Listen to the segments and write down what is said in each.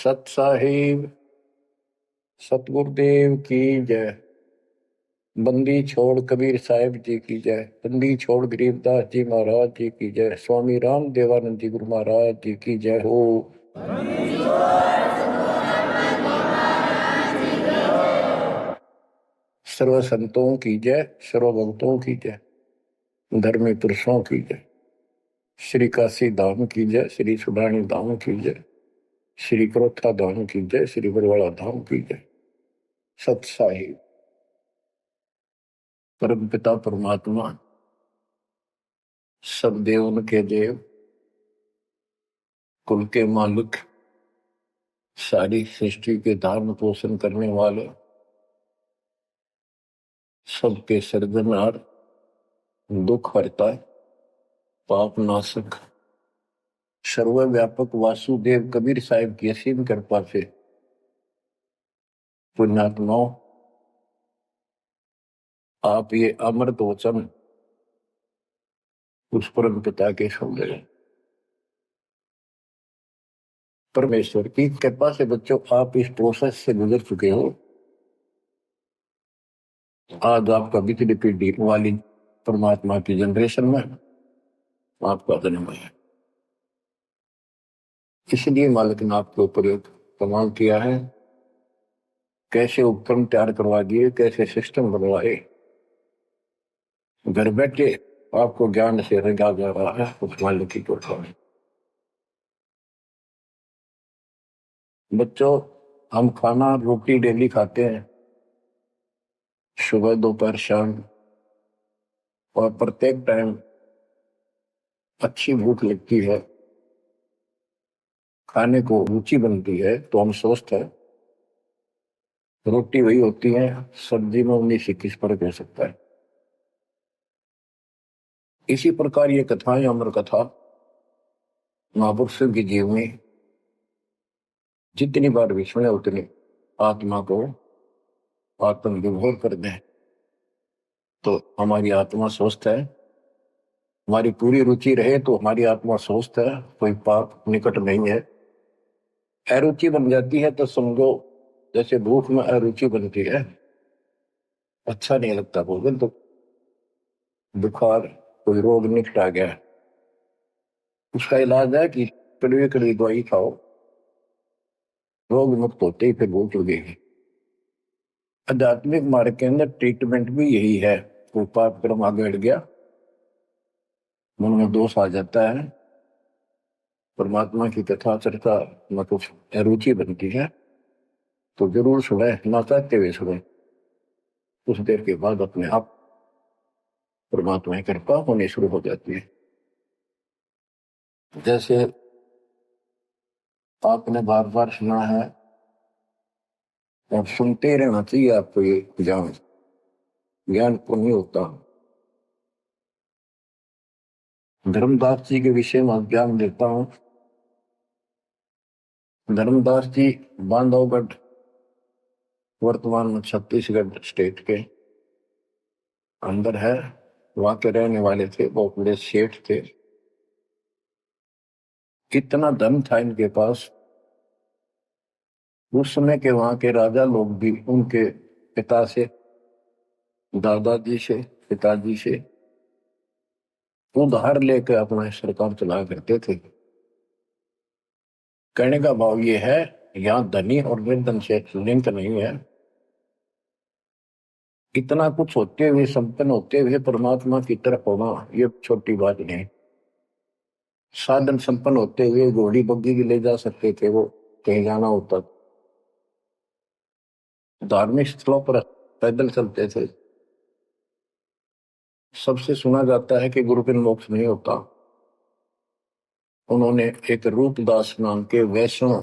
सत साहिब सतगुरुदेव की जय। बंदी छोड़ कबीर साहिब जी की जय। बंदी छोड़ गरीबदास जी महाराज जी की जय। स्वामी राम देवानंद जी गुरु महाराज जी की जय हो। सर्व संतों की जय, सर्व भक्तों की जय, धर्मी पुरुषों की जय। श्री काशी धाम की जय, श्री सुडानी धाम की जय, श्री क्रोथा धाम की जय, श्री बरवाड़ा धाम की जय। सत साहिब परम पिता परमात्मा, सब देवन के देव, कुल के मालिक, सारी सृष्टि के धारण पोषण करने वाले, सबके सर्जनहार, दुख हरता, पाप नाशक, सर्वव्यापक वासुदेव कबीर साहिब की असीम कृपा से पुण्यात्माओं, आप ये अमृत वचन उस परम पिता के सुन रहे हैं। परमेश्वर की कृपा से बच्चों आप इस प्रोसेस से गुजर चुके हो। आज आपका बिजली पीढ़ी वाली परमात्मा की जनरेशन में आपका जन्म है। इसलिए मालिक ने आपके ऊपर एक कमाल किया है। कैसे उपकरण तैयार करवा दिए, कैसे सिस्टम बनवाए, घर बैठे आपको ज्ञान से रंगा जा रहा है उस मालिक की कृपा में। बच्चों, हम खाना रोटी डेली खाते हैं, सुबह दोपहर शाम, और प्रत्येक टाइम अच्छी भूख लगती है, खाने को रुचि बनती है तो हम स्वस्थ है। रोटी वही होती है, सब्जी में 19-21 फर्क हो सकता है। इसी प्रकार ये कथाएं, अमर कथा महापुरुषों की जीवनी जितनी बार भी सुने उतनी आत्मा को आत्म विभोर कर दें तो हमारी आत्मा स्वस्थ है। हमारी पूरी रुचि रहे तो हमारी आत्मा स्वस्थ है, कोई पाप निकट नहीं है। अरुचि बन जाती है तो समझो जैसे भूख में अरुचि बनती है, अच्छा नहीं लगता भोजन, तो बुखार कोई रोग निकट आ गया, उसका इलाज है कि कड़वी कड़वी दवाई खाओ, रोग मुक्त होते ही फिर भूख लगेगी। आध्यात्मिक मार्ग के अंदर ट्रीटमेंट भी यही है। कोई पाप कर्म आगे बढ़ गया, मन में दोष आ जाता है, परमात्मा की कथा चर्चा में कुछ रुचि बनती है तो जरूर सुने, ना चाहते हुए सुने। कुछ देर के बाद अपने आप परमात्मा की कृपा होनी शुरू हो जाती है। जैसे आपने बार बार सुना है और सुनते रहना चाहिए आपको, ये ज्ञान को नहीं होता। धर्मदास जी के विषय में ज्ञान देता हूं। धर्मदास जी बांधवगढ़, वर्तमान में छत्तीसगढ़ स्टेट के अंदर है, वहां के रहने वाले थे, बहुत बड़े सेठ थे। कितना धन था इनके पास, उस समय के वहां के राजा लोग भी उनके पिता से, दादाजी से, पिताजी से उधार लेकर अपना सरकार चलाया करते थे। कहने का भाव ये है, यहाँ धनी और निर्धन से लिंक नहीं है। इतना कुछ होते हुए, संपन्न होते हुए परमात्मा की तरफ होना ये छोटी बात नहीं। साधन संपन्न होते हुए घोड़ी बग्घी भी ले जा सकते थे, वो कहीं जाना होता, धार्मिक स्थलों पर पैदल चलते थे। सबसे सुना जाता है कि गुरु बिन मोक्ष नहीं होता। उन्होंने एक रूपदास नाम के वैष्णव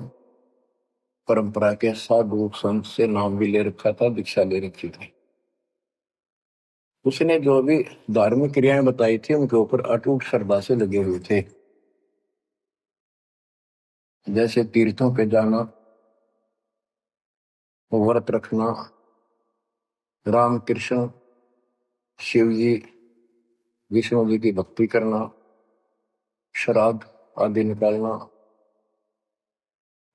परंपरा के साधु संत से नाम भी ले रखा था, दीक्षा ले रखी थी। उसने जो भी धार्मिक क्रियाएं बताई थी उनके ऊपर अटूट श्रद्धा से लगे हुए थे। जैसे तीर्थों पे जाना, व्रत रखना, राम कृष्ण शिव जी विष्णु जी की भक्ति करना, श्राद्ध आदि निकालना,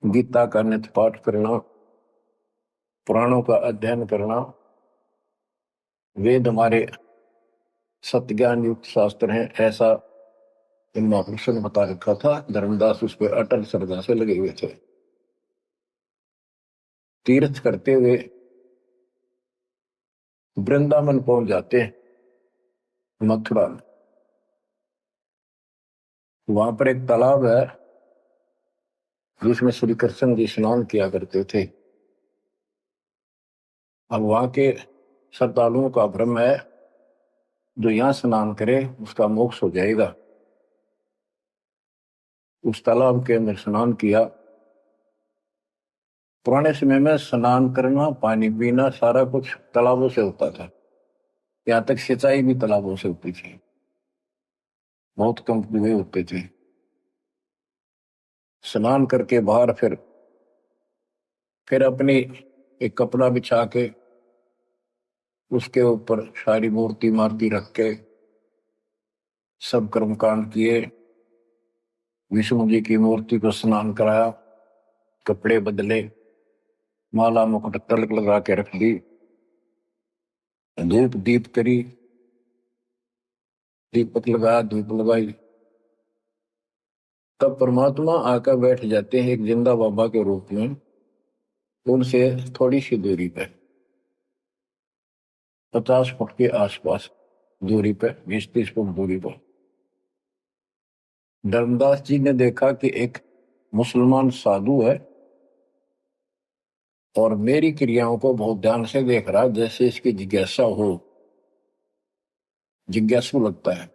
गीता का नित्य पाठ करना, पुराणों का अध्ययन करना, वेद हमारे सत्य ज्ञान युक्त शास्त्र हैं, ऐसा इन महापुरुषों ने बता रखा था। धर्मदास उस पर अटल श्रद्धा से लगे हुए थे। तीर्थ करते हुए वृंदावन पहुंच जाते हैं, मथुरा में। वहां पर एक तालाब है जिसमें श्री कृष्ण जी स्नान किया करते थे। अब वहां के श्रद्धालुओं का भ्रम है जो यहां स्नान करे उसका मोक्ष हो जाएगा। उस तालाब के अंदर स्नान किया। पुराने समय में स्नान करना, पानी पीना, सारा कुछ तालाबों से होता था। यहाँ तक सिंचाई भी तालाबों से होती थी, बहुत कम कुएं होते थे। स्नान करके बाहर फिर अपनी एक कपड़ा बिछा के उसके ऊपर सारी मूर्ति मार्ति रख के सब कर्मकांड किए। विष्णु जी की मूर्ति को स्नान कराया, कपड़े बदले, माला मुकुट तिलक लगा के रख दी, धूप दीप करी, दीपक लगाया, धूप लगाई। तब परमात्मा आकर बैठ जाते हैं एक जिंदा बाबा के रूप में, उनसे थोड़ी सी दूरी पे, 50 फुट के आसपास दूरी पे, 20-30 फुट दूरी पर। धर्मदास जी ने देखा कि एक मुसलमान साधु है और मेरी क्रियाओं को बहुत ध्यान से देख रहा, जैसे इसकी जिज्ञासा हो, जिज्ञासु लगता है।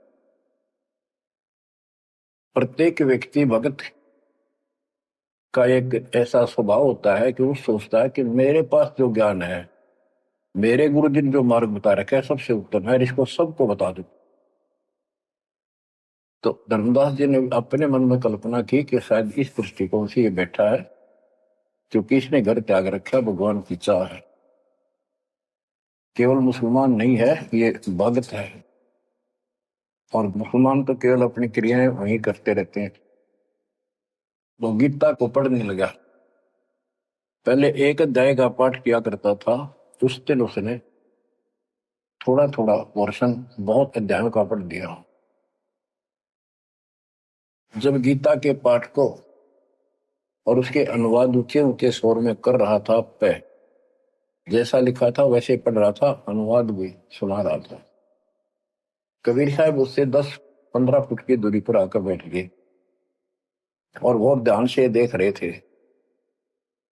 प्रत्येक व्यक्ति भगत का एक ऐसा स्वभाव होता है कि वो सोचता है कि मेरे पास जो ज्ञान है, मेरे गुरु जी ने जो मार्ग बता रखा है सबसे उत्तम है, इसको सबको बता दो। तो धर्मदास जी ने अपने मन में कल्पना की कि शायद इस दृष्टिकोण से ये बैठा है क्योंकि इसने घर त्याग रखा, भगवान की चाह है। केवल मुसलमान नहीं है, ये भगत है। और मुसलमान तो केवल अपनी क्रियाएं वहीं करते रहते हैं। तो गीता को पढ़ने लगा। पहले एक अध्याय का पाठ किया करता था, उस दिन उसने थोड़ा थोड़ा पोर्शन बहुत अध्यायों का पढ़ दिया। जब गीता के पाठ को और उसके अनुवाद ऊंचे ऊंचे स्वर में कर रहा था, पे जैसा लिखा था वैसे पढ़ रहा था, अनुवाद भी सुना रहा था, कबीर साहब उससे 10-15 फुट की दूरी पर आकर बैठ गए और बहुत ध्यान से देख रहे थे,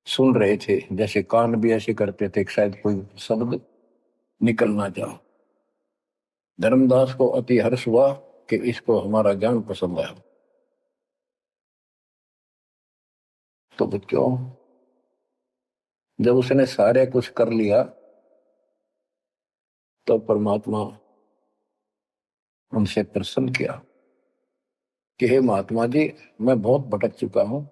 सुन रहे थे, जैसे कान भी ऐसे करते थे शायद कोई शब्द निकल ना जाओ। धर्मदास को अति हर्ष हुआ कि इसको हमारा ज्ञान पसंद आया। तो बच्चों, जब उसने सारे कुछ कर लिया तो परमात्मा उनसे प्रसन्न किया कि हे महात्मा जी, मैं बहुत भटक चुका हूं।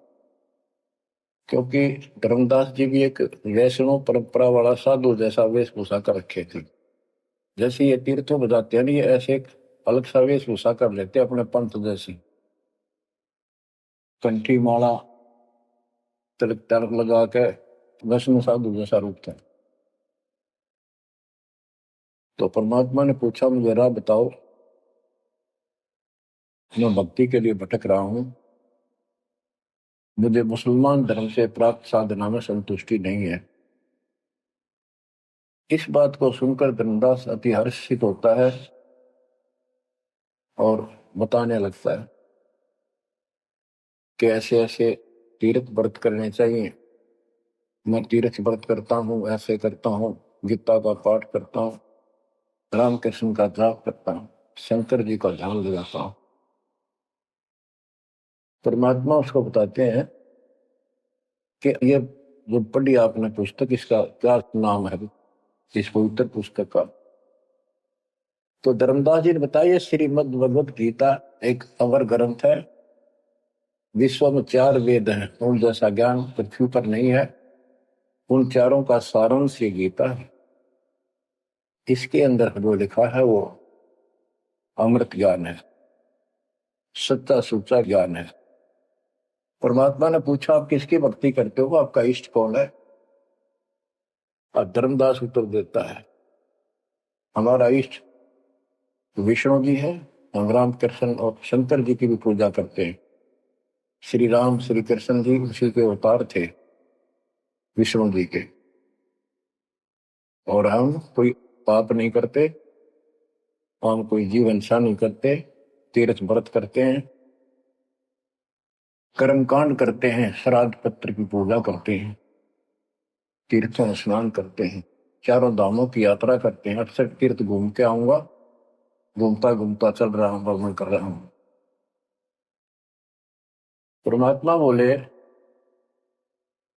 क्योंकि धर्मदास जी भी एक वैष्णव परंपरा वाला साधु जैसा वेशभूषा कर रखे थे। जैसे ये तीर्थों में जाते हैं ना, ये ऐसे एक अलग सा वेशभूषा कर लेते अपने पंथ जैसी, कंठी माला तिलक तिलक लगा के वैष्णव साधु जैसा रूप था। तो परमात्मा ने पूछा, मुझे राह बताओ, मैं भक्ति के लिए भटक रहा हूं, मुझे मुसलमान धर्म से प्राप्त साधना में संतुष्टि नहीं है। इस बात को सुनकर धर्मदास अति हर्षित होता है और बताने लगता है कि ऐसे ऐसे तीर्थ व्रत करने चाहिए। मैं तीर्थ व्रत करता हूँ, ऐसे करता हूँ, गीता का पाठ करता हूँ, रामकृष्ण का जाप करता हूँ, शंकर जी का ध्यान लगाता हूँ। परमात्मा उसको बताते हैं कि ये जो पढ़ी आपने पुस्तक, इसका क्या नाम है इस पवित्र पुस्तक का? तो धर्मदास जी ने बताया, श्रीमद् भगवत गीता एक अवर ग्रंथ है। विश्व में 4 वेद हैं, उन जैसा ज्ञान पृथ्वी पर नहीं है। उन चारों का सारांश ये गीता है। इसके अंदर जो लिखा है वो अमृत ज्ञान है, सच्चा सुच्चा ज्ञान है। परमात्मा ने पूछा आप किसकी भक्ति करते हो, आपका इष्ट कौन है? और धर्मदास उत्तर देता है हमारा इष्ट विष्णु जी है, हम राम कृष्ण और शंकर जी की भी पूजा करते हैं। श्री राम श्री कृष्ण जी उसी के अवतार थे, विष्णु जी के। और हम कोई पाप नहीं करते, हम कोई जीव हिंसा नहीं करते, तीर्थ व्रत करते हैं, कर्मकांड करते हैं, श्राद्ध पत्र की पूजा करते हैं, तीर्थों में स्नान करते हैं, चारों धामों की यात्रा करते हैं। 68 तीर्थ घूम के आऊंगा, घूमता घूमता चल रहा हूं, भ्रमण कर रहा हूं। परमात्मा बोले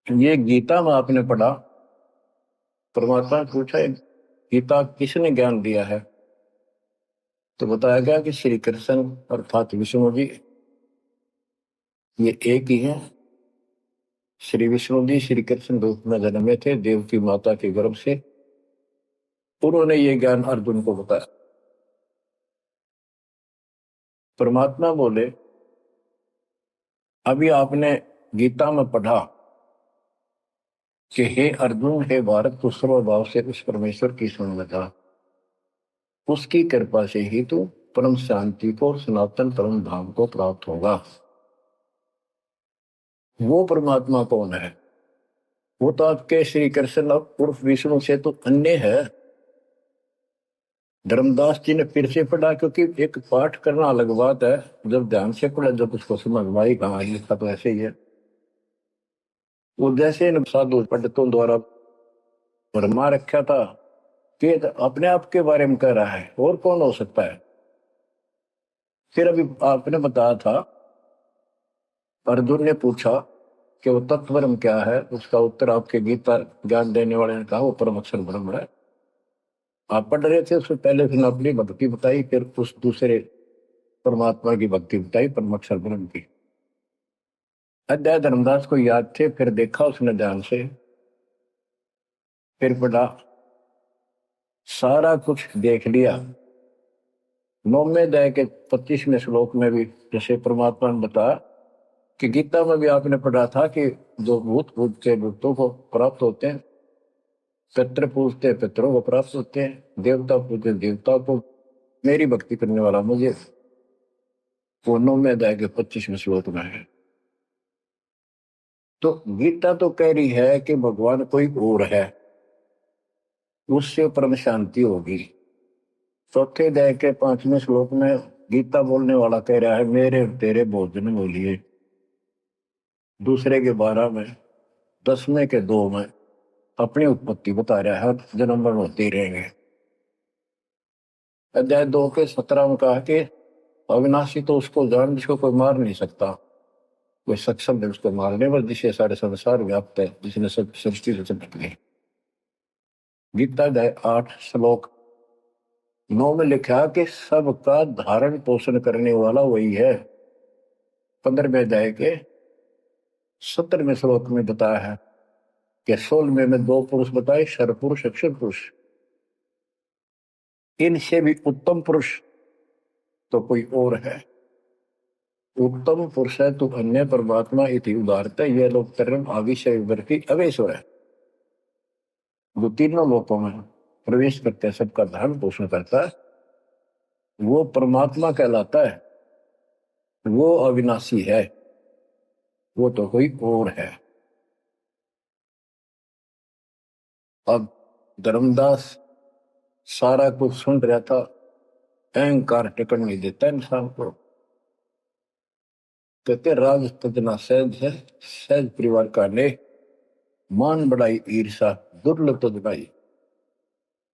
ये गीता में आपने पढ़ा। परमात्मा ने पूछा गीता किसने ज्ञान दिया है? तो बताया गया कि श्री कृष्ण अर्थात विष्णु जी ये एक ही है। श्री विष्णु जी श्री कृष्ण रूप में जन्मे थे देवकी माता के गर्भ से। उन्होंने ये ज्ञान अर्जुन को बताया। परमात्मा बोले अभी आपने गीता में पढ़ा कि हे अर्जुन हे भारत तू सर्वभाव से उस परमेश्वर की सुन लगा, उसकी कृपा से ही तू परम शांति को सनातन परम धाम को प्राप्त होगा। वो परमात्मा कौन है? वो तो आपके श्री कृष्ण उर्फ विष्णु से तो अन्य है। धर्मदास जी ने फिर से पढ़ा, क्योंकि एक पाठ करना अलग बात है, जब ध्यान से पढ़ा जब उसको समझ में आई कहा लिखा तो ऐसे ही है। वो जैसे इन साधु पंडितों द्वारा भरमा रखा था कि अपने आप के बारे में कह रहा है, और कौन हो सकता है? फिर अभी आपने बताया था, अर्जुन ने पूछा कि वो तत्वरम क्या है, उसका उत्तर आपके गीता ज्ञान देने वाले ने कहा वो परम अक्षर ब्रह्म है। आप पढ़ रहे थे, उससे पहले फिर अपनी भक्ति बताई, फिर उस दूसरे परमात्मा की भक्ति बताई परम अक्षर ब्रह्म की। अध्याय धर्मदास को याद थे, फिर देखा उसने ध्यान से, फिर पढ़ा, सारा कुछ देख लिया। 9वें अध्याय के 25वें श्लोक में भी जैसे परमात्मा ने बताया कि गीता में भी आपने पढ़ा था कि जो भूत पूजते भूतों को प्राप्त होते हैं, पितृ पूजते पितरों को प्राप्त होते हैं, देवता पूजते देवता को, मेरी भक्ति करने वाला मुझे। वो 9वें अध्याय के 25वें श्लोक में है। तो गीता तो कह रही है कि भगवान कोई और है, उससे परम शांति होगी। चौथे अध्याय के 5वें श्लोक में गीता बोलने वाला कह रहा है मेरे तेरे भोजन बोलिए। दूसरे के 12 में, 10वें के 2 में अपनी उत्पत्ति बता रहा है, जन्म मरण होते ही रहेंगे। अध्याय 2 के 17 में कहा कि अविनाशी तो उसको जान जिसको कोई मार नहीं सकता, कोई सक्षम है उसको मारने पर, जिसे सारे संसार व्याप्त है, जिसने सब सृष्टि रचना की। गीता अध्याय 8 श्लोक 9 में लिखा कि सबका धारण पोषण करने वाला वही है। 15वें अध्याय के 17वें श्लोक में बताया है कि 16वें में 2 पुरुष बताए, शर पुरुष अक्षर पुरुष। इनसे भी उत्तम पुरुष तो कोई और है। उत्तम पुरुष है तो अन्य परमात्मा इति उदारता, यह लोग तरम आविषय विवर्ती अवेश्वर है। जो तीनों लोकों में प्रवेश करते हैं, सबका धारण पोषण करता है, वो परमात्मा कहलाता है। वो अविनाशी है, वो तो कोई और है। अब धर्मदास सारा कुछ सुन रहा था, अहंकार टिकट नहीं देता इंसान को। कहते राज तजना सहज है, सहज परिवार का ने मान बढ़ाई ईर्षा दुर्लभ तजनाई।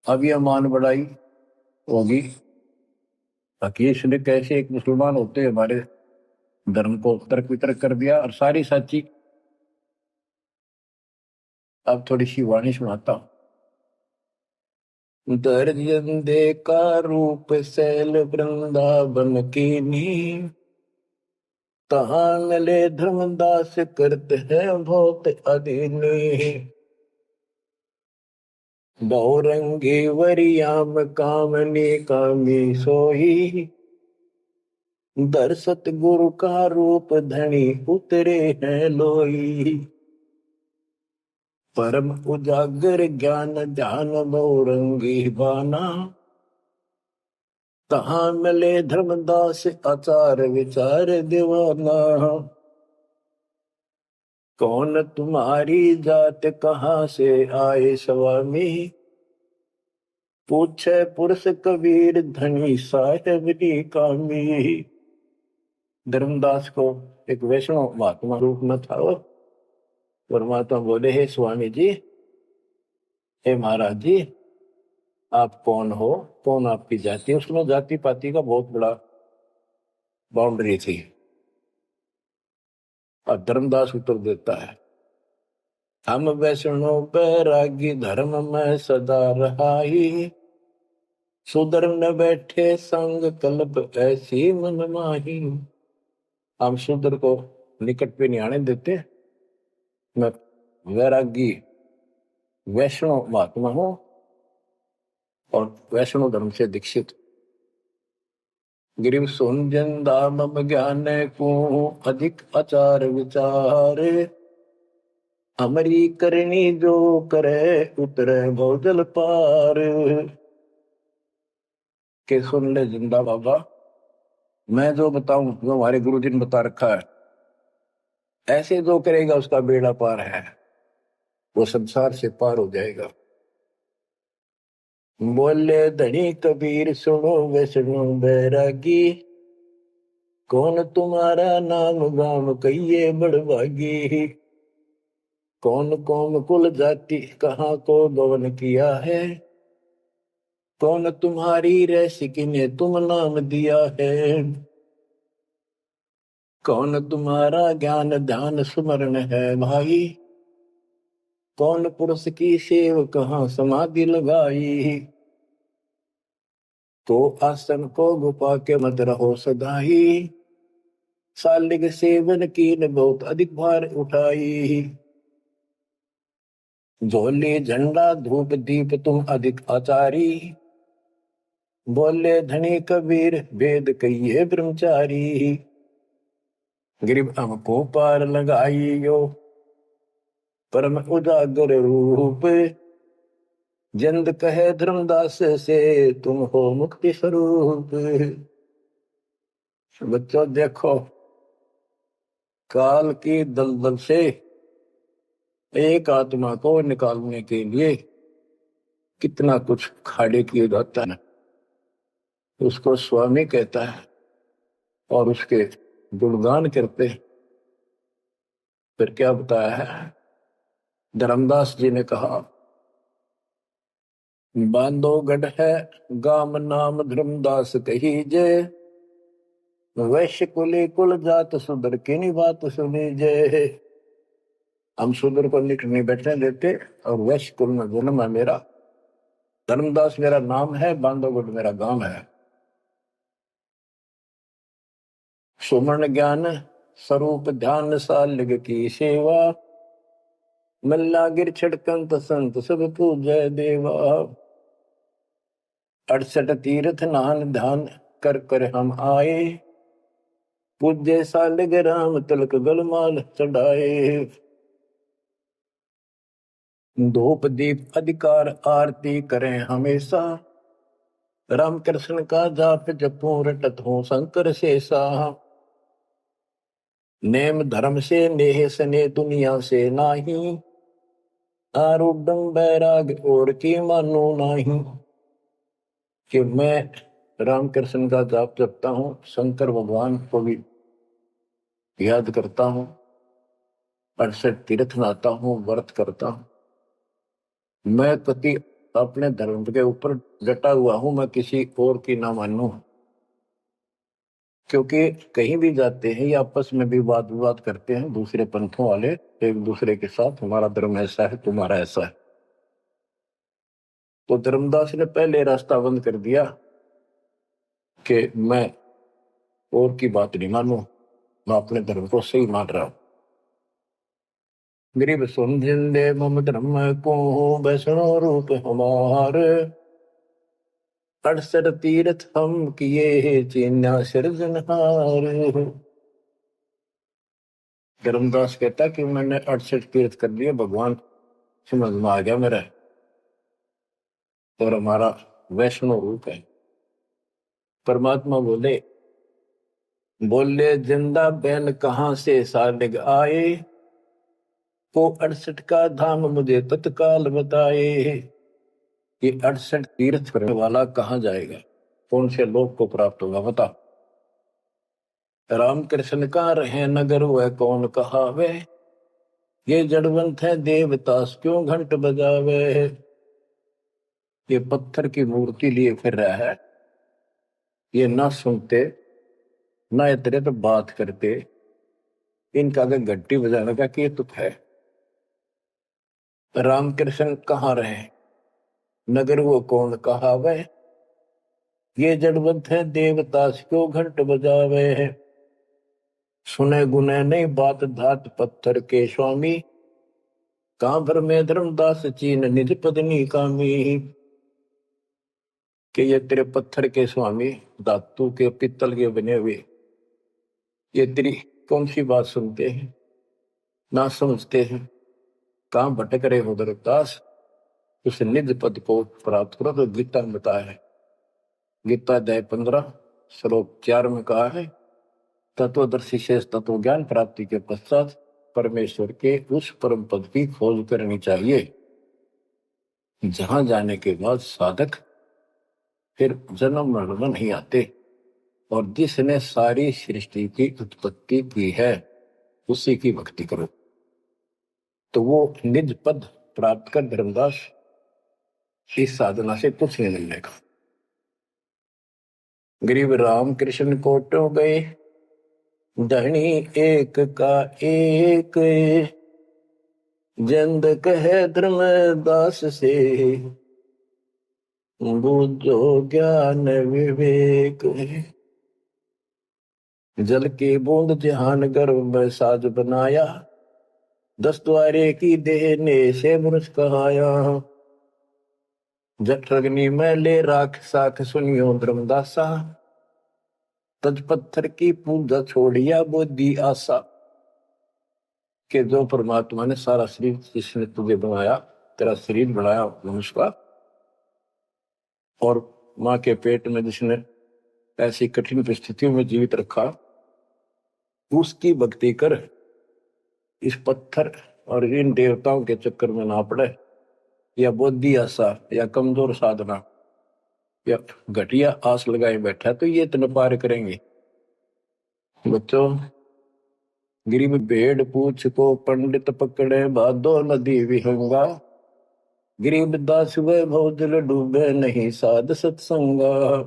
अब यह मान बढ़ाई होगी हकीस ने कैसे एक मुसलमान होते हमारे धर्म को तर्क वितर्क कर दिया और सारी सच्ची। अब थोड़ी सी वाणी सुनाता हूं। दर्जन दे का रूप सैल वृंदावन की नी, कहाँ मिले धर्मदास करते हैं बहुत अधीनी। बहुरंगी वरियाम कामनी कामी सोही, दर सतगुरु का रूप धनी उतरे हैं लोई। परम उजागर ज्ञान ध्यान बहुरंगी बाना। तहाँ मिले धर्मदास आचार विचार दीवाना। कौन तुम्हारी जात कहाँ से आए स्वामी। पूछे पुरुष कबीर धनी साहेब की कामी। धर्मदास को एक वैष्णव महात्मा रूप में था वो। परमात्मा बोले, हे स्वामी जी, हे महाराज जी, आप कौन हो, कौन आपकी जाति। उसमें जाति पाति का बहुत बड़ा बाउंड्री थी। और धर्मदास उत्तर देता है, हम वैष्णव बैरागी धर्म में सदा रहाई। सुधर न बैठे संग कल्प ऐसी मन माही। हम सुधर को निकट पे नहीं आने देते। मैं वैरागी वैष्णव महात्मा हूं और वैष्णव धर्म से दीक्षित। गिरिव सुन जन दाम ज्ञान को अधिक आचार विचार। हमारी करनी जो करे उतरे भौजल पार। के सुन ले जिंदा बाबा, मैं जो बताऊं जो हमारे गुरु जी ने बता रखा है, ऐसे जो करेगा उसका बेड़ा पार है, वो संसार से पार हो जाएगा। बोले धनी कबीर सुनो वैष्णो बैरागी। कौन तुम्हारा नाम गाम कहिए बड़भागी। कौन कौम कुल जाति कहाँ को गवन किया है। कौन तुम्हारी रसिक ने तुम नाम दिया है। कौन तुम्हारा ज्ञान ध्यान स्मरण है भाई। कौन पुरुष की सेव कहाँ समाधि लगाई। तो आसन को गुफा के मत रहो सदाई। सालिग सेवन की न बहुत अधिक भार उठाई। झोली झंडा धूप दीप तुम अधिक आचारी। बोले धनी कबीर वेद कहिए ब्रह्मचारी। गरीब हमको पार लगाइयो परम उजागर रूप। जंद कहे धर्मदास से तुम हो मुक्ति स्वरूप। बच्चों देखो, काल की दलदल से एक आत्मा को निकालने के लिए कितना कुछ खाड़े किए जाता है। उसको स्वामी कहता है और उसके गुणगान करते हैं। फिर क्या बताया है, धर्मदास जी ने कहा, बांधोगढ़ है गाम नाम धर्मदास कही जय। वैश्य कुली कुल जात सुधर की नहीं बात सुनी जय। हम सुधर को निकट नहीं बैठने देते और वैश्य कुल में जन्म है मेरा। धर्मदास मेरा नाम है, बांधोगढ़ मेरा गांव है। सुमन ज्ञान स्वरूप ध्यान सालिग की सेवा। मल्ला गिर छड़कंत संत सब पूजय देवा। 68 तीर्थ नान ध्यान कर कर हम आए। पूज्य सालिग राम तिलक गलमाल चढ़ाए। धूप दीप अधिकार आरती करें हमेशा। राम कृष्ण का जाप जपू रटत हो शंकर शेषा। नेम धर्म से नेह सने दुनिया से नाही। आरूढ़ बैराग और की मानो नाही। कि मैं रामकृष्ण का जाप जपता हूँ, शंकर भगवान को भी याद करता हूँ, 68 तीर्थ नाता हूँ, व्रत करता हूँ। मैं कति अपने धर्म के ऊपर डटा हुआ हूँ, मैं किसी और की ना मानूं। क्योंकि कहीं भी जाते हैं या आपस में भी वाद विवाद करते हैं दूसरे पंथों वाले एक दूसरे के साथ, हमारा धर्म ऐसा है, तुम्हारा ऐसा है। तो धर्मदास ने पहले रास्ता बंद कर दिया कि मैं और की बात नहीं मानूं, मैं अपने धर्म को सही मान रहा हूं। गरीब सुन जिंदे मम धर्म को वैष्णो रूप हमार। 68 तीर्थ हम किए चीन्या सिरजनहार। धर्मदास कहता कि मैंने 68 तीर्थ कर दिए, भगवान समझ में आ गया मेरा, और हमारा वैष्णव रूप है। परमात्मा बोले बोले जिंदा बैल कहां से सालिग आए, वो 68 का धाम मुझे तत्काल बताए। ये 68 तीर्थ करने वाला कहाँ जाएगा, कौन से लोक को प्राप्त होगा बता। राम कृष्ण का रहे नगर वह कौन कहावे, ये जड़वंत है देवतास क्यों घंट बजावे। ये पत्थर की मूर्ति लिए फिर रहा है, ये ना सुनते ना इतने तो बात करते, इनका अगर घंटी बजाने का कि तुक है। राम कृष्ण कहाँ रहे नगर वो कौन कहावे, ये जड़वंत है देवतास क्यों घंट बजावे। सुने गुने नहीं बात धात पत्थर के स्वामी, कहां भर में धर्मदास चीन निज पत्नी कामी। कि ये तेरे पत्थर के स्वामी, धातु के पित्तल के बने हुए, ये तेरी कौन सी बात सुनते हैं, ना समझते हैं। कहां भटक रहे हो धर्मदास, उस निज पद को प्राप्त करो। तो गीता में बताया है, गीता अध्याय 15 श्लोक 4 में कहा है, तत्वदर्शी शेष तत्व ज्ञान प्राप्ति के पश्चात परमेश्वर के उस परम पद की खोज करनी चाहिए, जहां जाने के बाद साधक फिर जन्म मरण में नहीं आते। और जिसने सारी सृष्टि की उत्पत्ति की है उसी की भक्ति करो, तो वो निज पद प्राप्त कर धर्मदास इस साधना से कुछ नहीं मिलेगा। गरीब राम कृष्ण कोटो गए, धनी एक का एक, जंद कहे धर्मदास से, बूझो ज्ञान विवेक। जल की बूंद जहान गर्भ में साज बनाया, 10 द्वारे की देने से मनुष्य कहाया। जट अग्नि में ले राख साख सुनियो धर्मदासा, तज पत्थर की पूजा छोड़िया बुद्धि आशा। कि जो परमात्मा ने सारा शरीर जिसने तुझे बनाया, तेरा शरीर बनाया मनुष्य का, और माँ के पेट में जिसने ऐसी कठिन परिस्थितियों में जीवित रखा, उसकी भक्ति कर, इस पत्थर और इन देवताओं के चक्कर में ना पड़े, या बुद्धि आशा या कमजोर साधना या घटिया आस लगाए बैठा तो ये इतने पार करेंगे। बच्चों, गिरिब भेड़ पूछ को पंडित पकड़े, भादो नदी विहंगा, गरीब दास वैभव दिल डूबे नहीं साध सत्संगा।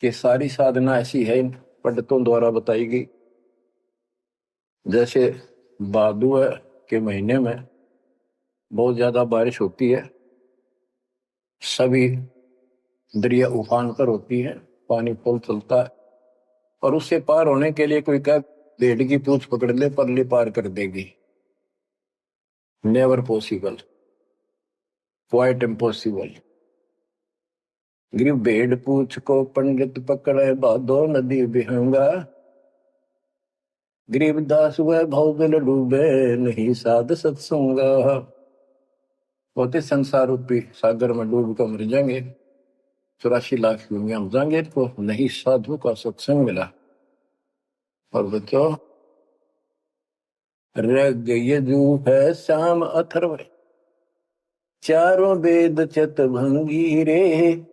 कि सारी साधना ऐसी है इन पंडितों द्वारा बताई गई। जैसे भादुआ के महीने में बहुत ज्यादा बारिश होती है, सभी दरिया उफान पर होती है, पानी पुल चलता है, और उससे पार होने के लिए कोई क्या भेड़ की पूंछ पकड़ ले परली पार कर देगी। Never possible, quite impossible. गिरिब भेड़ पूछ को पंडित पकड़े, भादो नदी विहंगा, गरीब दास वह भव डूबे नहीं साध सत्संगा। होते संसार रूपी सागर में डूब कर मर जाएंगे, 84 लाख दुनिया में जाएंगे, तो नहीं साधु का सत्संग मिला। और बच्चों, रग यजु है श्याम अथर्व, चारों वेद चित भंगी रे,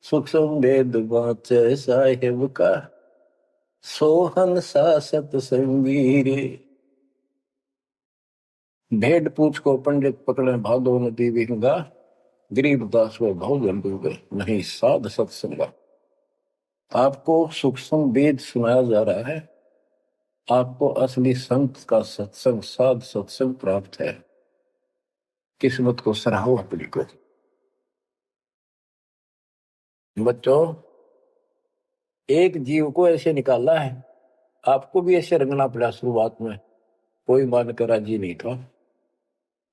सूक्ष्म वेद वाचे साहेब का, सोहन सा सत्संगी रे। भेड़ पूछ को पंडित पकड़े, भादो नदी विहंगा, गरीब दास वो भाव डूबे नहीं साध सत्संगा। आपको सूक्ष्म वेद सुनाया जा रहा है, आपको असली संत का सत्संग साध सत्संग प्राप्त है। किस्मत को सराहो अपनी को। बच्चों, एक जीव को ऐसे निकाला है, आपको भी ऐसे रंगना पड़ा। शुरुआत में कोई मानकर राजी नहीं था,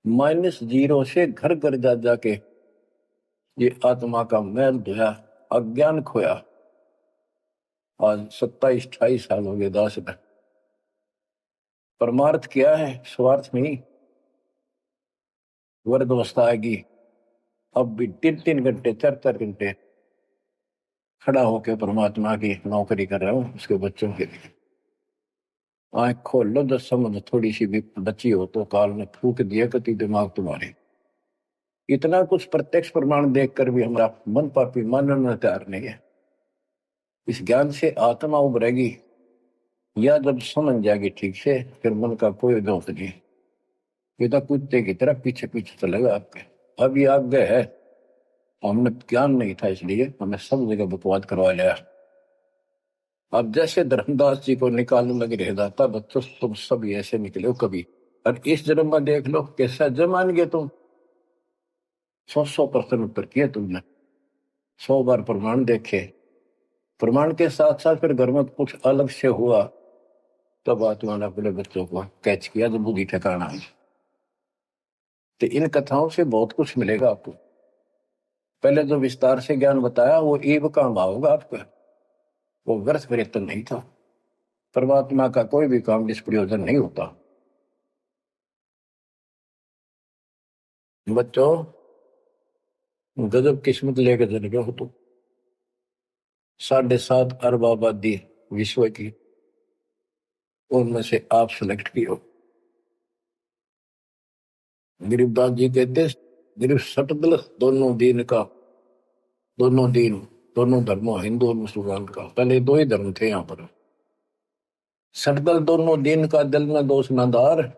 -0 से घर घर जा जाके ये आत्मा का मैल धोया, अज्ञान खोया। आज 27-28 साल हो गए दास में। परमार्थ क्या है, स्वार्थ नहीं। वर्ग अवस्था आएगी, अब भी 3-3 घंटे 4-4 घंटे खड़ा होकर परमात्मा की नौकरी कर रहा हूं उसके बच्चों के लिए। आंख खोल लो, 10 समझ थोड़ी सी भी बची हो तो काल ने फूक दिया कति दिमाग तुम्हारे। इतना कुछ प्रत्यक्ष प्रमाण देखकर भी हमारा मन पापी मानने में तैयार नहीं है। इस ज्ञान से आत्मा उभरेगी, या जब समझ जाएगी ठीक से, फिर मन का कोई दोष नहीं। ये तो कुत्ते की तरह पीछे पीछे चलेगा आपके। अब ये आज्ञा है, हमने ज्ञान नहीं था इसलिए हमें सब जगह बकवाद करवा लिया। अब जैसे धर्मदास जी को निकालने लगे रह जाता, बच्चों तुम सब ऐसे निकले हो कभी, और इस जन्म में देख लो कैसा जमान गए तुम। 100 प्रश्न उत्तर किए तुमने, 100 बार प्रमाण देखे। प्रमाण के साथ साथ फिर घर में कुछ अलग से हुआ, तब आत्मा ने अपने बच्चों को कैच किया, जब बुद्धि ठिकाना आई। तो इन कथाओं से बहुत कुछ मिलेगा आपको। पहले जो विस्तार से ज्ञान बताया वो ईव काम होगा आपका, वो व्यर्थ प्रयत्न नहीं था। परमात्मा का कोई भी काम निष्प्रयोजन नहीं होता। बच्चों, गजब किस्मत लेकर जन्मे हो तुम। 7.5 अरब आबादी विश्व की, उनमें से आप सिलेक्ट किए हो। गरीबदास जी कहते, गरीब सटदल दोनों दीन का, दोनों दीन, दोनों धर्मों, हिंदू और मुसलमान का। पहले 2 ही धर्म थे यहाँ पर। सटदल दोनों दीन का, दिल में दोष न धार,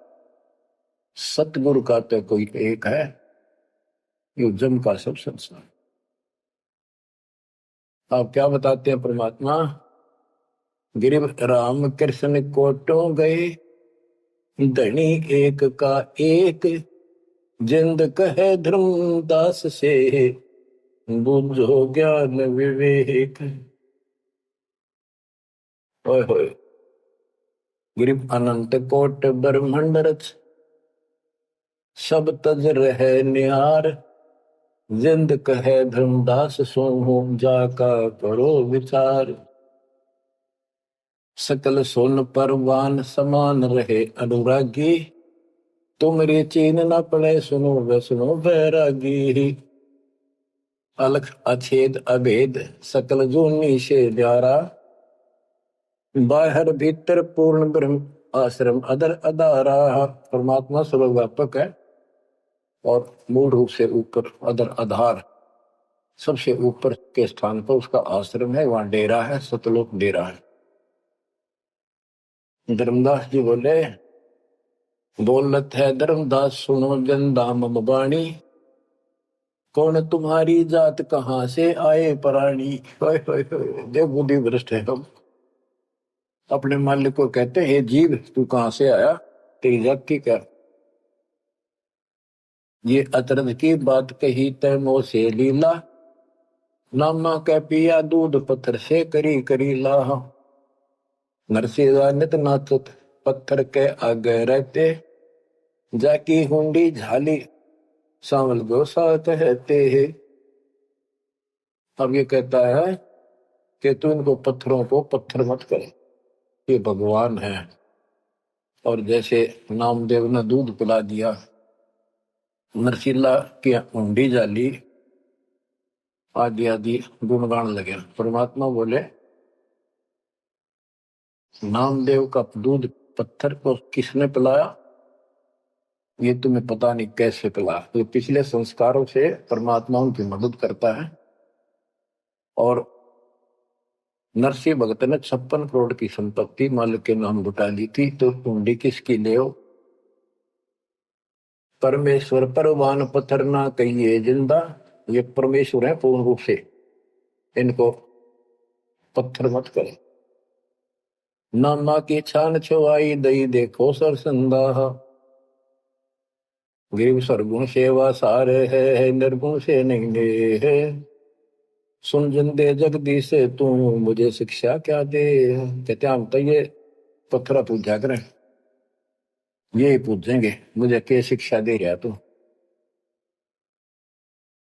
सतगुरु का तो कोई एक है, ये जम का सब संसार। आप क्या बताते हैं परमात्मा? गिरिव राम कृष्ण कोटो गए, धनी एक का एक, जिंद कहे धर्मदास से, बुझो ज्ञान विवेक। ओए होए, गिरिव अनंत कोट ब्रह्मंड रच, सब तज रहे निहार, जिंद कहे धर्मदास सोहू, जाका करो विचार। सकल सोन परवान समान रहे अनुरागी, तुमरे चीन न पड़े सुनो वे सुनो बैरागी। अलख अछेद अभेद सकल जूनी से न्यारा, बाहर भीतर पूर्ण ब्रह्म आश्रम अदर अदारा। परमात्मा सर्वव्यापक है और मूल रूप से ऊपर अदर आधार, सबसे ऊपर के स्थान पर उसका आश्रम है, वहां डेरा है, सतलोक डेरा है। धर्मदास जी बोले, बोलत है धर्मदास सुनो जन बाणी, कौन तुम्हारी जात कहाँ से आए प्राणी। देव बुद्धि भ्रष्ट है हम। अपने मालिक को कहते हैं, हे जीव तू कहाँ से आया, तेरी जात की क्या। ये अतरंग की बात कही तैमो से लीला, नामा कै पिया दूध पत्थर से करी करी लाह। नरसिंह नित नाचत पत्थर के आगे रहते, जाकी हुंडी झाली सांवल गोसा कहते हैं। अब ये कहता है कि तू इनको पत्थरों को पत्थर मत करे, ये भगवान है। और जैसे नामदेव ने दूध पिला दिया, नरसिल्ला की हुंडी जाली, आदि आदि गुणगान लगे। परमात्मा बोले, नामदेव का दूध पत्थर को किसने पिलाया, ये तुम्हें पता नहीं कैसे पिलाया। तो पिछले संस्कारों से परमात्मा उनकी मदद करता है। और नरसिंह भगत ने 56 करोड़ की संपत्ति मालिक के नाम लुटा ली थी, तो हुंडी किसकी ले हो। परमेश्वर परवान पत्थर ना कहिए जिंदा, ये परमेश्वर है पूर्ण रूप से, इनको पत्थर मत करे। नामा की छान छुआई दई देखो सरसंदा, गिरिव सरगुण सेवा सारे है, निर्गुण से नहीं दे है। सुन जिंदे जगदीश से तू मुझे शिक्षा क्या दे। कहते हम तो ये पत्थर पूजा करें, ये पूछेंगे मुझे क्या शिक्षा दे रहा तू।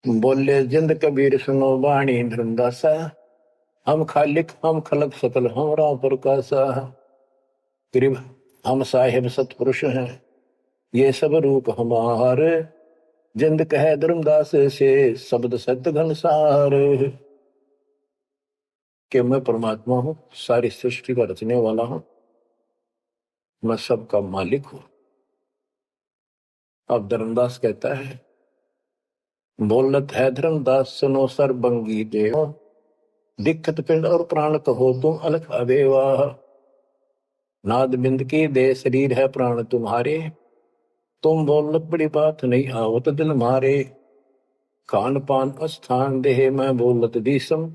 बोले जिंद कबीर सुनो वाणी धर्मदासा, हम खालिक हम खलक सकल हमरा प्रकाशा। गरीब हम साहिब सतपुरुष हैं, ये सब रूप हमारे, जिंद कहे धर्मदास से शब्द सत्य घनसार। कि मैं परमात्मा हूं, सारी सृष्टि का रचने वाला हूं, मैं सबका मालिक हूं। अब धर्मदास कहता है, बोलत है धर्मदास सुनो सर्वंगी देव, दिक्कत पिंड और प्राण कहो तुम अलख अबेवा। नाद बिंद की दे शरीर है प्राण तुम्हारे, तुम बोलत बड़ी बात नहीं आवत दिल मारे। खान पान अस्थान देह मैं बोलत दीसम,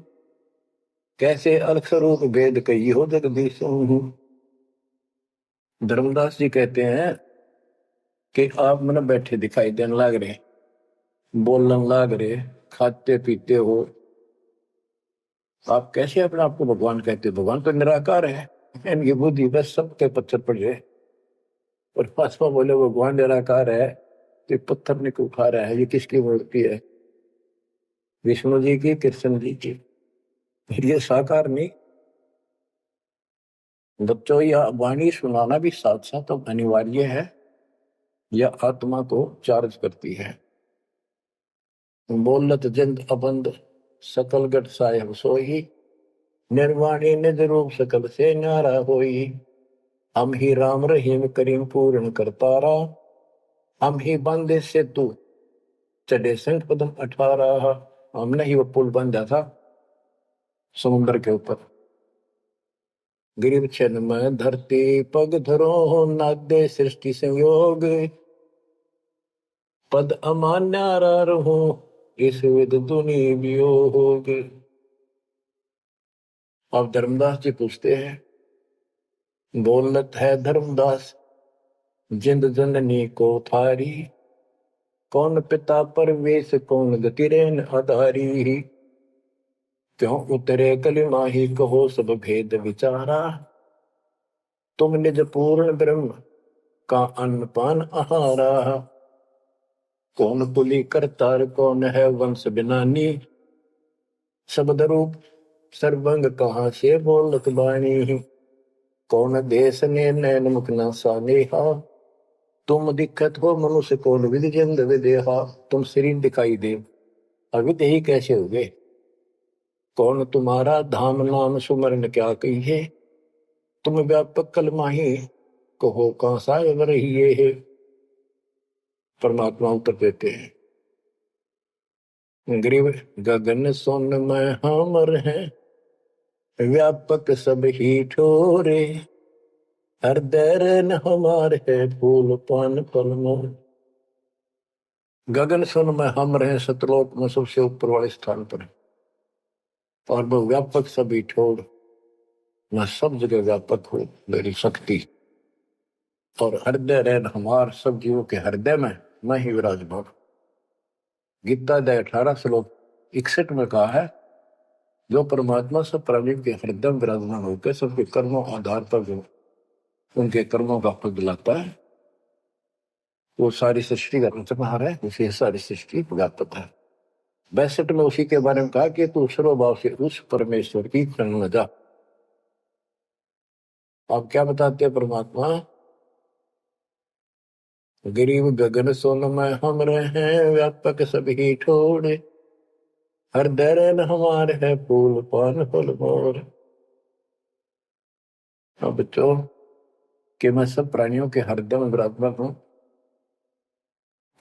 कैसे अलख स्वरूप भेद कही हो जगदीशम। धर्मदास जी कहते हैं कि आप मन बैठे दिखाई देने लाग रहे, बोलने लाग रहे, खाते पीते हो, आप कैसे अपने आप को भगवान कहते हो? भगवान तो निराकार है, इनकी बुद्धि बस सबके पत्थर पड़ जाए। और पासवा बोले भगवान निराकार है तो पत्थर नहीं क्यों खा रहा है? ये किसकी मूर्ति है? विष्णु जी की, कृष्ण जी की। ये साकार नहीं। बच्चों, यह वाणी सुनाना भी साथ साथ अब अनिवार्य है, यह आत्मा को चार्ज करती है। बोलत जिंद अबंद सकल गट साहेब सोई, निर्वाणी निज रूप सकल से न्यारा होई। हम ही राम रहीम करीम पूर्ण करतारा, हम ही बंदे से तू चढ़े संख पदम 18। हमने ही वो पुल बंधा था समुद्र के ऊपर। गिरिव छन में धरती पग धरो, नादे सृष्टि संयोग, पद अमान्यारा रहो इस विद दुनि वियोग। अब धर्मदास जी पूछते हैं, बोलत है धर्मदास जिंद जननी को थारी, कौन पिता परवेश कौन गति रेन आधारी। क्यों उतरे कलिमा ही कहो सब भेद विचारा, तुम निज पूर्ण ब्रह्म का अन्न पान आहारा। कौन पुली करतार कौन है वंश बिनानी, शब्द रूप सर्वंग कहाँ से बोलत बाणी। कौन देश ने नैन मुख न सानेहा, तुम दिक्कत हो मनुष्य कौन विधि जिंद विदेहा। तुम शरीर दिखाई दे, अविध ही कैसे हो गए? कौन तुम्हारा धाम नाम सुमरन क्या कहिए, तुम व्यापक कलमा ही कहो कहाँ साहेब रहिए है। परमात्मा उत्तर देते हैं, ग्रीव गगन सोन में हमर है, व्यापक सब ही ठोरे। हृदय न हमार है फूल पान पलमो। गगन सुन में हम रहे, सतलोक में सबसे ऊपर वाले स्थान पर है, और वो व्यापक सभी ठोर। मैं सब जगह व्यापक हूँ, मेरी शक्ति। और हृदय रहन हमार, सब जीवों के हृदय में मैं ही विराजमान। गीता अध्याय 18 श्लोक 61 में कहा है, जो परमात्मा सब प्राणियों के हृदय में विराजमान होकर सबके कर्मों आधार पर जो उनके कर्मों का फल दिलाता है, वो सारी सृष्टि का रचनहार है, उसे सारी सृष्टि व्यापक है। 62 में उसी के बारे में कहा कि तू सर्वभाव से उस परमेश्वर की शरण में जा। आप क्या बताते हैं परमात्मा? गरीब गगन सोन में हम रहे, व्यापक सभी ठोड़े। हृदय रहन हमारे है फूल पान फल मोर। अब बच्चों, कि मैं सब प्राणियों के हृदय में विराजमान हूं,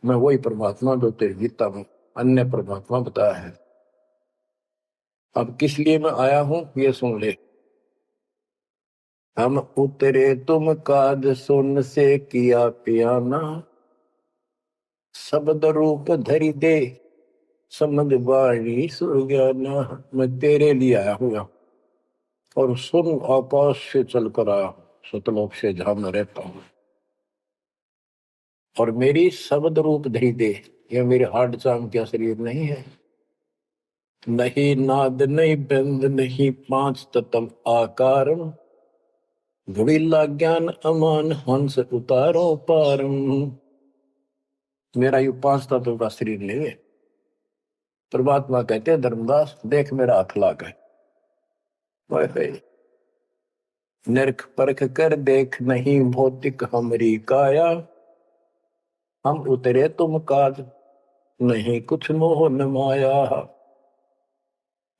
मैं वही परमात्मा जो तेरी गीता में अन्य परमात्मा बताया है। अब किस लिए मैं आया हूं ये सुन ले। हम उतरे तुम काज सुन से किया पियाना, शब्द रूप धरी दे समझ वाणी सुज्ञाना। मैं तेरे लिए आया हूँ और सुन आकाश से चलकर आया हूँ, सतलोक से जहां मैं रहता हूँ। और मेरी शब्द रूप धरी दे, यह मेरे हार्ड चाम क्या शरीर नहीं है। नहीं नाद नहीं बंद नहीं पांच तत्व आकारम, घुड़ीला ज्ञान अमान हंस उतारो पारम। मेरा यू 5 तत्व का शरीर नहीं है, परमात्मा कहते हैं धर्मदास देख मेरा हाथ ला गए, निरख परख कर देख नहीं भौतिक हमरी काया, हम उतरे तुम काज नहीं कुछ मोह न माया।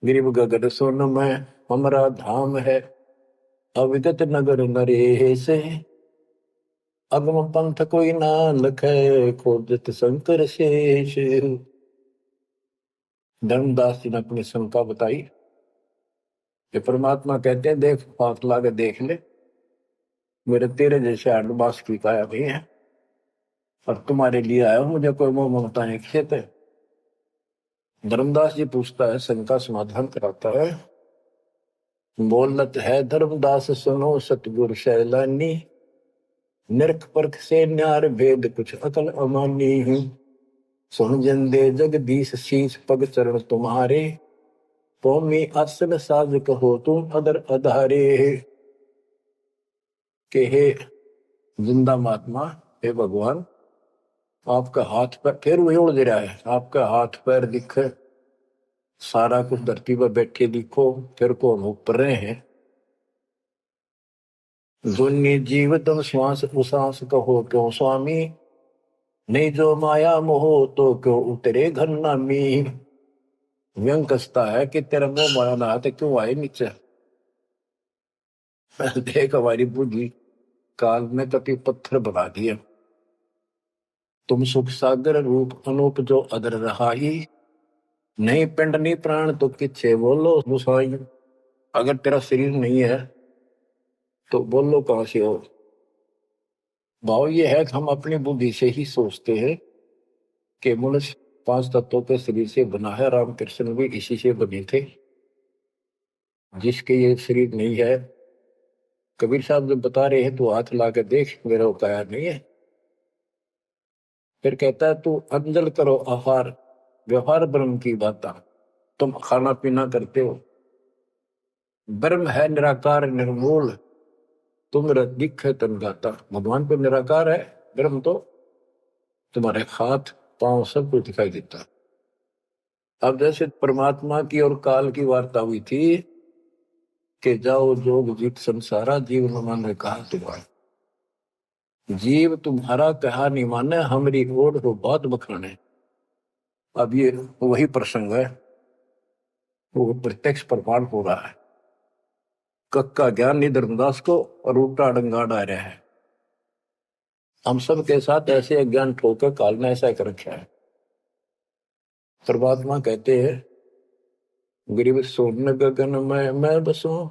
गिरिव गगन सोन में हमरा धाम है, अविगत नगर नरेश, अगम पंथ कोई ना लखे खोजत शंकर शेष। धर्मदास जी ने अपनी शंका बताई कि परमात्मा कहते हैं देख हाथ लाके देख ले, मेरे तेरे जैसे आडवास की काया भी है, और तुम्हारे लिए आया हूं, मुझे कोई मोह ममता नहीं खेत है। धर्मदास जी पूछता है, शंका समाधान कराता है, बोलत है धर्मदास सुनो सतगुरु सैलानी, निरख परख से न्यार भेद कुछ अकल अमानी हूं, सुन जंदे जगदीश शीश पग चरण तुम्हारे, कौमी आसन साज कहो तुम अदर अधारे। के हे जिंदा महात्मा, हे भगवान, आपका हाथ पैर फिर वही उड़ रहा है, आपका हाथ पैर दिखे, सारा कुछ धरती पर बैठे दिखो, फिर कौन ऊपर रहे हैं। दुन्नी जीव तम श्वास उसास कहो क्यों स्वामी, नहीं जो माया मोह तो क्यों उतरे घर नामी। व्यंग कसता है कि तेरा मोह माया ना तो क्यों आए नीचे। देख हमारी बुद्धि काल में कति पत्थर बना दिया, तुम सुख सागर रूप अनूप जो अदर रहाई, नहीं पिंड नहीं प्राण तो किच्छे बोलो गुसाई। अगर तेरा शरीर नहीं है तो बोलो कहां से हो। भाव ये है कि हम अपनी बुद्धि से ही सोचते हैं कि मनुष्य 5 तत्वों के शरीर से बना है, रामकृष्ण भी इसी से बने थे। जिसके ये शरीर नहीं है, कबीर साहब जब बता रहे हैं तो हाथ ला के देख मेरा काया नहीं है। फिर कहता है तू अंजल करो आहार, व्यवहार ब्रह्म की बात, तुम खाना पीना करते हो, ब्रह्म है निराकार निर्मूल, तुम दिख है तन गाता। भगवान तो निराकार है, ब्रह्म तो तुम्हारे हाथ पांव सब कुछ दिखाई देता। अब जैसे परमात्मा की और काल की वार्ता हुई थी कि जाओ जोग जीत संसारा, जीव न माने कहा तुम्हारा, जीव तुम्हारा कहा नहीं माने, हमारी ओर हो बात बखाने। अब ये वही प्रसंग है, वो प्रत्यक्ष प्रमाण हो रहा है। कक्का ज्ञान नहीं धर्मदास को और उल्टा डंगा डा रहा है। हम सब के साथ ऐसे अज्ञान ठोकर काल ने ऐसा कर रखा है। परमात्मा कहते हैं गिरिव सोन गगन में मैं बसूं,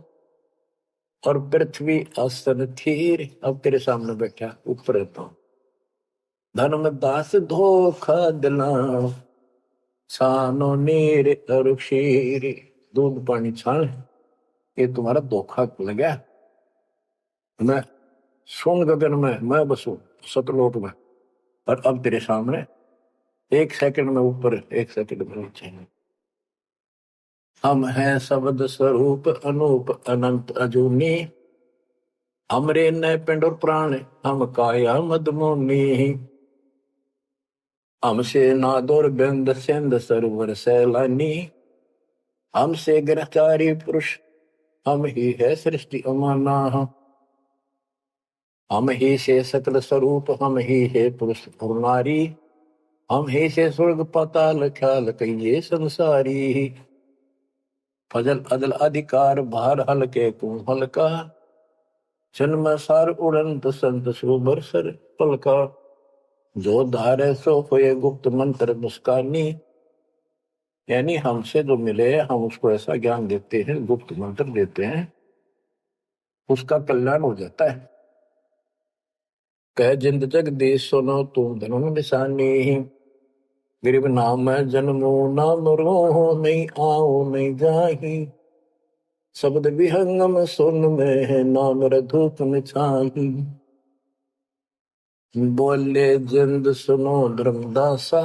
और पृथ्वी आसन थीर, अब तेरे सामने बैठा ऊपर रहता हूं। धर्मदास धोखा दिला छानो नीर और क्षीर, दूध पानी छान, ये तुम्हारा धोखा लगा। मैं सोन गगन में मैं बसूं सतलोक में, और अब तेरे सामने 1 सेकंड में ऊपर 1 सेकंड में नीचे। हम हैं शब्द स्वरूप अनूप अनंत अजूनी, हमरे न पिंड और प्राण हम काया मदमोनी। हमसे नादोर बिंद सिंध सरोवर सैलानी, हमसे ग्रहचारी पुरुष हम ही है सृष्टि अमाना। हम ही से सकल स्वरूप हम ही है पुरुष और नारी, हम ही से स्वर्ग पाताल ख्याल कहिए संसारी। फजल अदल अधिकार भार हल्के तुम हल्का, जन्म सार उड़ंत संत सुबर सर पलका। जो धारे सो होए गुप्त मंत्र मुस्कानी, यानी हमसे जो मिले हम उसको ऐसा ज्ञान देते हैं, गुप्त मंत्र देते हैं, उसका कल्याण हो जाता है। कह जिंद जगदीश सुनो तुम धनुन निशानी, गरीब नाम जन्मो नाम रो नहीं आओ नहीं जाही, शब्द विहंगम सुन में है नाम रधूप में छाही। बोले जिंद सुनो धर्मदासा,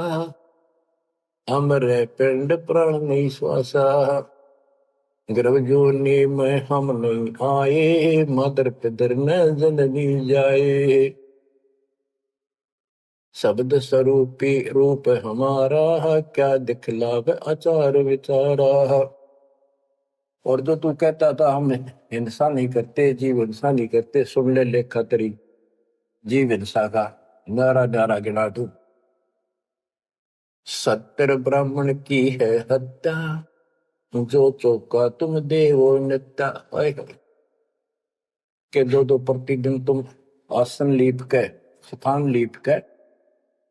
हमरे पिंड प्राण नहीं श्वासा, गर्भ जोनी में हम नहीं आए, मदर पितर न जननी जाए। शब्द स्वरूपी रूप हमारा, क्या दिखलाव आचार विचारा। और जो तू कहता था हम हिंसा नहीं करते, जीव हिंसा नहीं करते, सुन ले लेखा तेरी जीव हिंसा का नारा नारा गिना तू। सत्तर ब्राह्मण की है हत्या, जो चौका तुम देवो नित्या। के दो प्रतिदिन तुम आसन लीप के, स्थान लीप के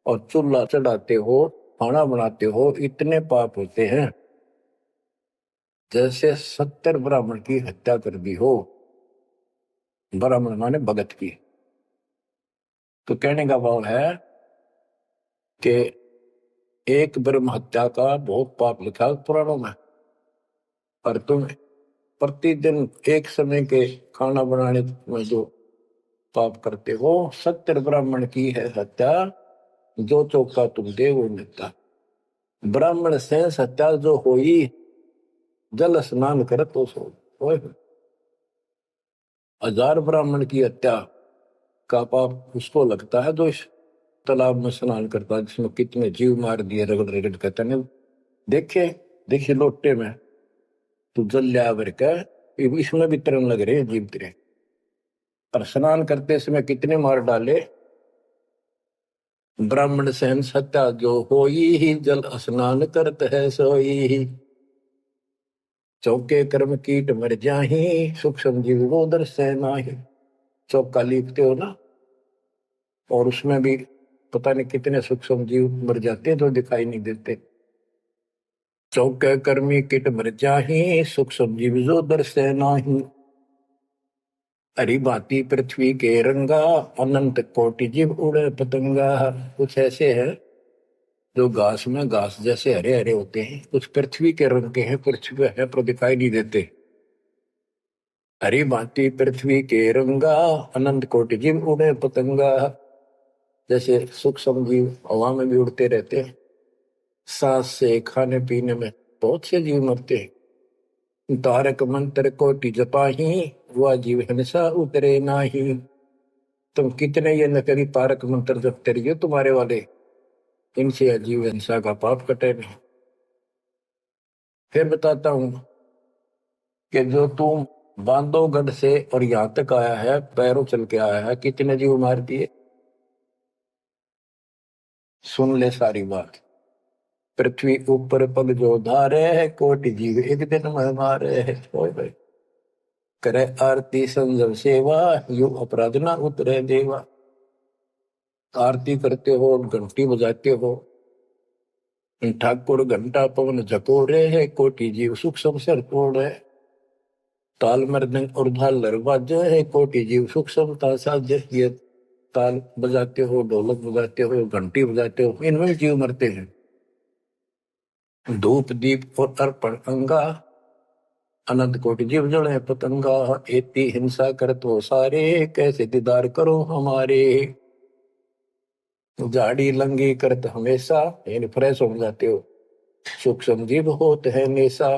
और चूल्हा चढ़ाते हो, खाना बनाते हो, इतने पाप होते हैं जैसे 70 ब्राह्मण की हत्या कर दी हो। ब्राह्मण माने भगत की। तो कहने का भाव है कि एक ब्रह्म हत्या का बहुत पाप लिखा है पुराणों में, और तुम प्रतिदिन एक समय के खाना बनाने में जो पाप करते हो, 70 ब्राह्मण की है हत्या, जो चौका तुम दे वो नित्या। ब्राह्मण से हत्या जो होई, जल स्नान कर तो सो। 1000 ब्राह्मण की हत्या का पाप उसको लगता है जो इस तालाब में स्नान करता है, जिसमें कितने जीव मार दिए रगड़ रगड़ कहते हैं। देखे देखिए लोटे में तू जल लिया भर का, इसमें भी तरन लग रहे जीव तेरे। और स्नान करते समय कितने मार डाले। ब्राह्मण सहन सत्या जो होई ही, जल स्नान करत है सोई ही। चौके कर्म कीट मर जाही, सुख संजीव वो दर्श नाही। चौका लिखते हो ना, और उसमें भी पता नहीं कितने सूक्ष्म जीव मर जाते हैं जो दिखाई नहीं देते। चौके कर्मी किट मर जाही, सूक्ष्म जीव जो दर्श नाही। हरी भांति पृथ्वी के रंगा, अनंत कोटि जीव उड़े पतंगा। कुछ ऐसे है जो घास में घास जैसे हरे हरे होते हैं, कुछ पृथ्वी के रंग के हैं, पृथ्वी पे है पर दिखाई नहीं देते। हरी भांति पृथ्वी के रंगा, अनंत कोटि जीव उड़े पतंगा। जैसे सूक्ष्म जीव हवा में भी उड़ते रहते हैं, सांस से खाने पीने में बहुत से जीव मरते हैं। तारक मंत्र कोटि जपाही, वह जीव हिंसा उतरे नाही। तुम कितने ये नकली तारक मंत्र जपते रहिए तुम्हारे वाले, इनसे जीव हिंसा का पाप कटे नहीं। फिर बताता हूं कि जो तुम बांधवगढ़ से और यहां तक आया है, पैरों चल के आया है, कितने जीव मार दिए। सुन ले सारी बात। पृथ्वी ऊपर पग जो धारे है, कोटि जीव एक दिन में मारे है। भाई करे आरती संजम सेवा, यू अपराध ना उतरे देवा। आरती करते हो, घंटी बजाते हो, ठाकुर घंटा पवन झकोरे है, कोटि जीव सुख संसर तोड़े। ताल मृदंग और झालर बाजे है, कोटि जीव सुख समता साजे। ये ताल बजाते हो, ढोलक बजाते हो, घंटी बजाते हो, इनमें जीव मरते हैं। धूप दीप और अर्पण अंगा, अनंत कोटि जीव जड़े पतंगा। एती हिंसा करत हो सारे, कैसे दीदार करो हमारे। झाड़ी लंगी करत हमेशा, यानी फ्रेश हो जाते हो, सूक्ष्म जीव होते है नेसा।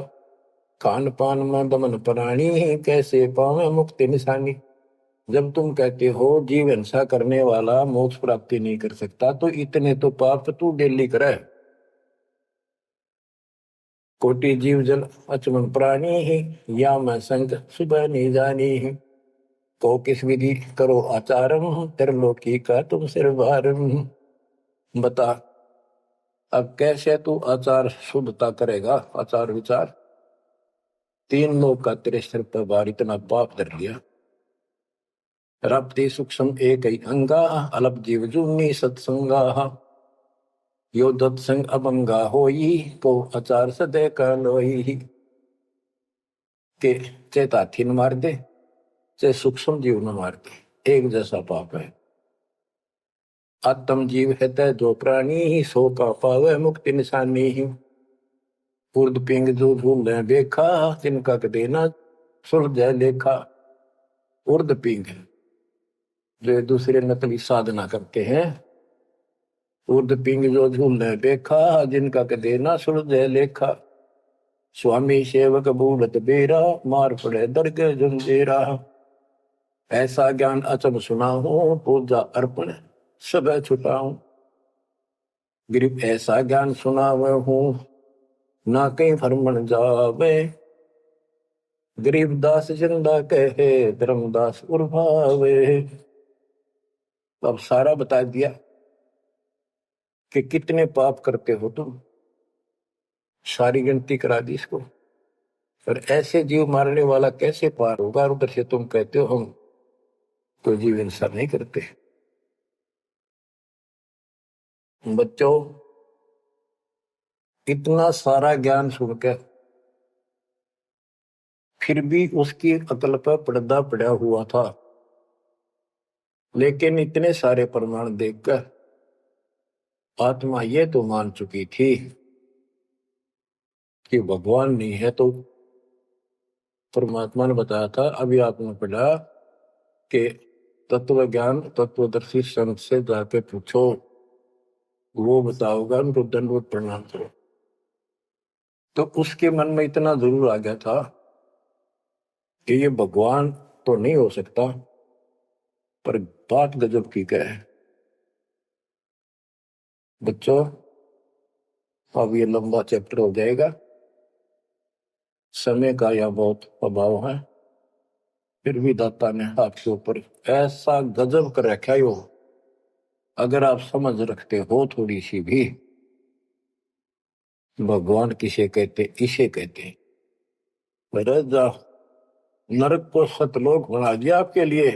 खान पान में दमन प्राणी, कैसे पावे मुक्ति निशानी। जब तुम कहते हो जीव हिंसा करने वाला मोक्ष प्राप्ति नहीं कर सकता, तो इतने तो पाप तू डेली करे। कोटि जीव जल अचमन प्राणी ही, या मैं संग सुबह नहीं जानी ही। तो किस विधि करो आचारम, त्रिलोकी का तुम सिर भारम। बता अब कैसे तू आचार शुद्धता करेगा, आचार विचार। 3 लोग का तेरे सिर पर भार इतना पाप धर लिया। रब्धि सूक्ष्म एक ही अंगा, अलप जीव जूनी सत्संगा। यो दत्संग अभंगा होई, को आचार सदे का लोई। के चेत हाथी न मार दे, चाहे सूक्ष्म जीव न मार दे, एक जैसा पाप है। आत्म जीव है तय जो प्राणी, सो का पावे मुक्ति निशानी। उर्द पिंग जो भूल देखा, तिनका देना सुलझ लेखा। उर्द पिंग जो दूसरे नकली साधना करते हैं, उर्द पिंग जो झूलने देखा, जिनका देना सुलझ लेखा। स्वामी सेवक बूढ़त बेरा, मार पड़े दरगे जंजेरा। ऐसा ज्ञान अचम सुना हूं, पूजा अर्पण सब छुटाऊं। गिरिप ऐसा ज्ञान सुनावे हूँ, ना कहीं भरमण जावे। गरीबदास जिंदा कहे, धर्मदास उर्भावे। अब सारा बता दिया कि कितने पाप करते हो तुम, सारी गिनती करा दी इसको। पर ऐसे जीव मारने वाला कैसे पार होगा? उधर से तुम कहते हो हम तो जीव हिंसा नहीं करते। बच्चों, इतना सारा ज्ञान सुनकर फिर भी उसकी अकल पर पर्दा पड़ा हुआ था। लेकिन इतने सारे प्रमाण देखकर आत्मा ये तो मान चुकी थी कि भगवान नहीं है। तो परमात्मा ने बताया था, अभी आपने पढ़ा कि तत्व ज्ञान तत्वदर्शी संत से जाके पूछो, वो बताओगा, उनको दंडवत प्रणाम करो। तो उसके मन में इतना जरूर आ गया था कि ये भगवान तो नहीं हो सकता, पर बात गजब की क्या है। बच्चों, अब ये लंबा चैप्टर हो जाएगा, समय का यह बहुत अभाव है। फिर भी दाता ने आपके ऊपर ऐसा गजब कर रखा है, हो अगर आप समझ रखते हो थोड़ी सी भी, भगवान किसे कहते, इसे कहते। नरक को सतलोक बना दिया आपके लिए,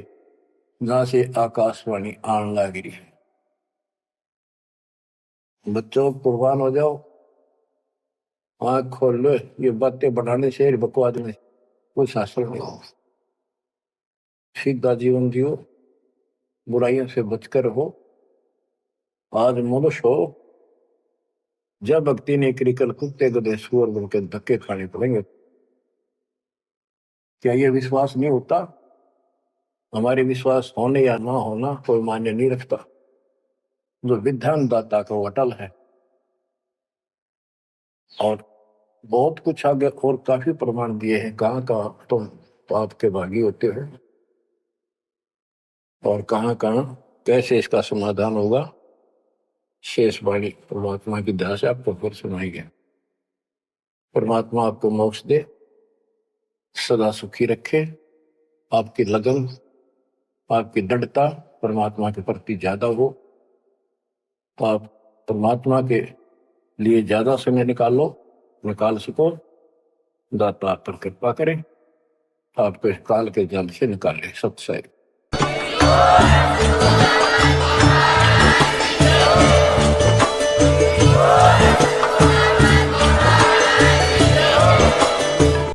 जहां से आकाशवाणी आन लग रही है। बच्चों, कुर्बान हो जाओ, आंख खोल लो। ये बातें बनाने से, बकवाद में कोई शास्त्र नहीं हो। सीधा जीवन जियो, बुराइयों से बचकर हो। आज मनुष्य हो, जब भक्ति नहीं करी, कल कुत्ते गधे सुअर बनकर धक्के खाने पड़ेंगे। क्या ये विश्वास नहीं होता? हमारे विश्वास होने या ना होना कोई मान्य नहीं रखता। जो विधान दाता का अटल है। और बहुत कुछ आगे और काफी प्रमाण दिए हैं, कहाँ कहाँ तुम पाप के भागी होते हो और कहाँ कहाँ कैसे इसका समाधान होगा। शेष वाणी परमात्मा की दया से आपको फिर सुनाएंगे। परमात्मा आपको मोक्ष दे, सदा सुखी रखे। आपकी लगन, आपकी दृढ़ता परमात्मा के प्रति ज्यादा हो। आप परमात्मा के लिए ज्यादा समय निकाल सको। दाता आप पर कृपा करें, आपको इस काल के जल से निकाले। सत्संग।